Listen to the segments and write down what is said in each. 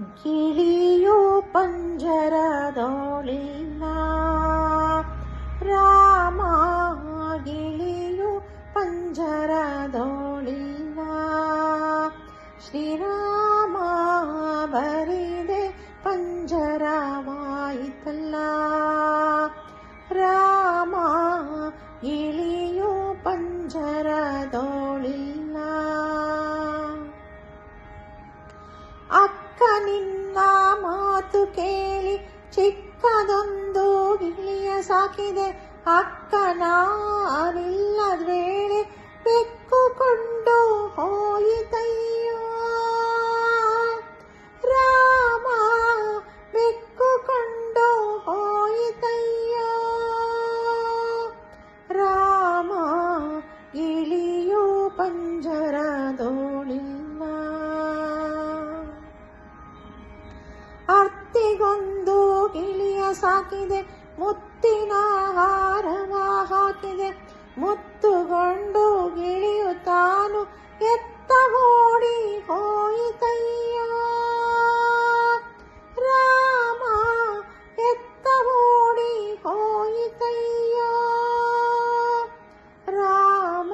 ಗಿಳಿಯು ಪಂಜರದೊಳಿಲ್ಲ ರಾಮ, ಗಿಳಿಯು ಪಂಜರದೊಳಿಲ್ಲ. ಶ್ರೀರಾಮ ಬರಿದೆ ಪಂಜರವಾಯಿತಲ್ಲ. ರಾಮ, ಗಿಳಿಯು ಪಂಜರದೊಳಿಲ್ಲ. ಅಕ್ಕ ನಿನ್ನ ಮಾತು ಕೇಳಿ ಚಿಕ್ಕದೊಂದು ಗಿಳಿಯ ಸಾಕಿದೆ. ಅಕ್ಕ ನಾನಿಲ್ಲದ ವೇಳೆ ಬೆಕ್ಕುಕೊಂಡು ಹೋಯಿತಯ್ಯೋ. ರಾಮ, ಬೆಕ್ಕುಕೊಂಡು ಹೋಯಿತಯ್ಯೋ. ರಾಮ, ಗಿಳಿಯು ಪಂಜರದೊಳಿಲ್ಲ. ಅರ್ತಿಗೊಂದು ಗಿಳಿಯ ಸಾಕಿದೆ, ಮುತ್ತಿನ ಹಾರವ ಹಾಕಿದೆ. ಮುತ್ತುಗೊಂಡು ಗಿಳಿಯು ತಾನು ಎತ್ತ ಓಡಿ ಹೋಯಿತಯ್ಯೋ. ರಾಮ, ಎತ್ತ ಓಡಿ ಹೋಯಿತಯ್ಯೋ. ರಾಮ,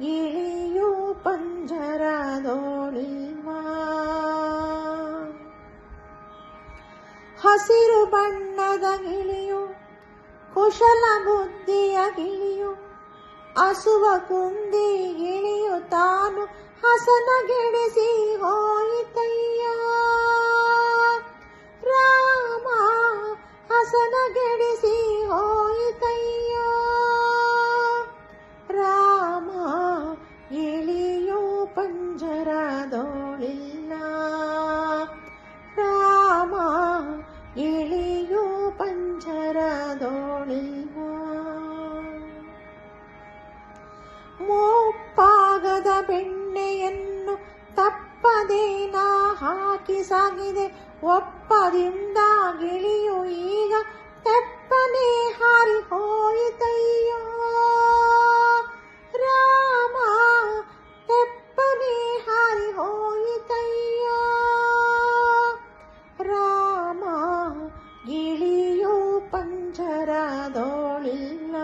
ಗಿಳಿಯು ಪಂಜರದೊಳಿಲ್ಲ. ಹಸಿರು ಬಣ್ಣದ ಗಿಳಿಯು, ಕುಶಲ ಬುದ್ಧಿಯ ಗಿಳಿಯು, ಹಸುವ ಕುಂದಿ ಗಿಳಿಯು ತಾನು ಹಸನಗೆಡಿಸಿ ಹೋಯಿತಯ್ಯೋ. ರಾಮ, ಹಸನಗೆಡಿಸಿ ಹೋಯಿತಯ್ಯೋ. ರಾಮ, ಗಿಳಿಯು ಪಂಜರದೊಳಿಲ್ಲ. ರಾಮ, ಗಿಳಿಯು ಪಂಜರದೊಳಿಲ್ಲ. ಮುಪ್ಪಾಗದ ಬೆಣ್ಣೆಯನ್ನು ತಪ್ಪದೇನ ಹಾಕಿ ಸಾಗಿದೆ. ಒಪ್ಪದಿಂದ ಗಿಳಿಯು ಈಗ ತೆಪ್ಪನೆ ಹಾರಿ ಹೋಯಿತಯ್ಯೋ. ರಾಮ, ತೆಪ್ಪನೆ ಹಾರಿ ಹೋಯಿತಯ್ಯೋ. ರಾಮ, ಗಿಳಿಯು ಪಂಜರದೊಳಿಲ್ಲ.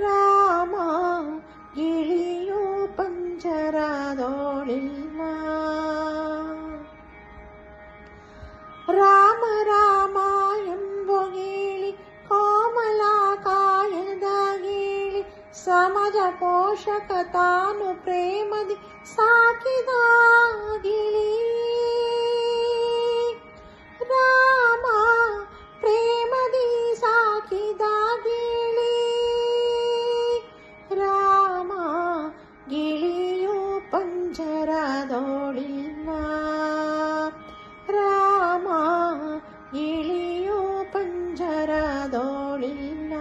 ರಾಮ, ಗಿಳಿಯು ಪಂಜರದೊಳಿಲ್ಲ. ರಾಮ ರಾಮ ಎಂಬೋ ಗಿಳಿ, ಕೋಮಲ ಕಾಯದ ಗಿಳಿ, ಸಮಾಜ ಪೋಷಕ ತಾನು ಪ್ರೇಮದಿ ಸಾಕಿದ ಗಿಳಿ. ರಾಮ, ಪ್ರೇಮದಿ ಸಾಕಿದ ಗಿಳಿ. ರಾಮ, ಗಿಳಿಯು ಪಂಜರದೊಳಿಲ್ಲ. ರಾಮ, ಗಿಳಿಯು ಪಂಜರದೊಳಿಲ್ಲ.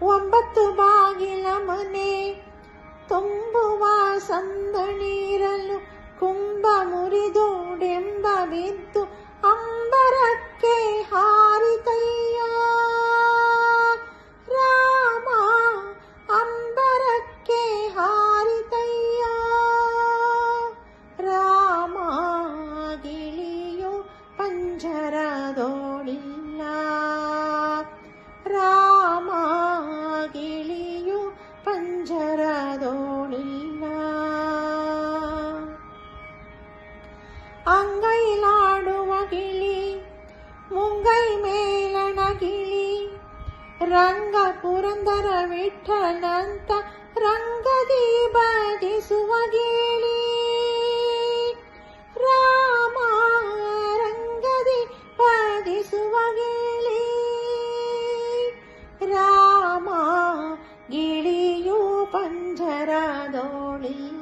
9 ಬಾಗಿಲ ಮನೆ ತುಂಬುವ ಸಂದಣಿರಲು, ಕುಂಭ ಮುರಿದು ಡೆಂಬ ಬಿದ್ದು ಅಂಬರಕ್ಕೆ ಹಾರಿತಯ್ಯೋ. ರಾಮ, ಅಂಬರಕ್ಕೆ ಹಾರಿತಯ್ಯೋ. ರಾಮ, ಗಿಳಿಯು ಪಂಜರದೊಳಿಲ್ಲ. ರಾಮ, ಗಿಳಿಯು ಪಂಜರದೊಳಿಲ್ಲ. ಅಂಗೈಲಾಡುವ ಗಿಳಿ, ಮುಂಗೈ ಮೇಲಣ ಗಿಳಿ, ರಂಗ ಪುರಂದರ ವಿಠ್ಠಲಂತ ರಂಗದಿ ಭಜಿಸುವ ಗಿಳಿ. ರಾಮ, ರಂಗದಿ ಭಜಿಸುವ ಗಿಳಿ. ರಾಮ, ಗಿಳಿಯು ಪಂಜರದೊಳಿಲ್ಲ.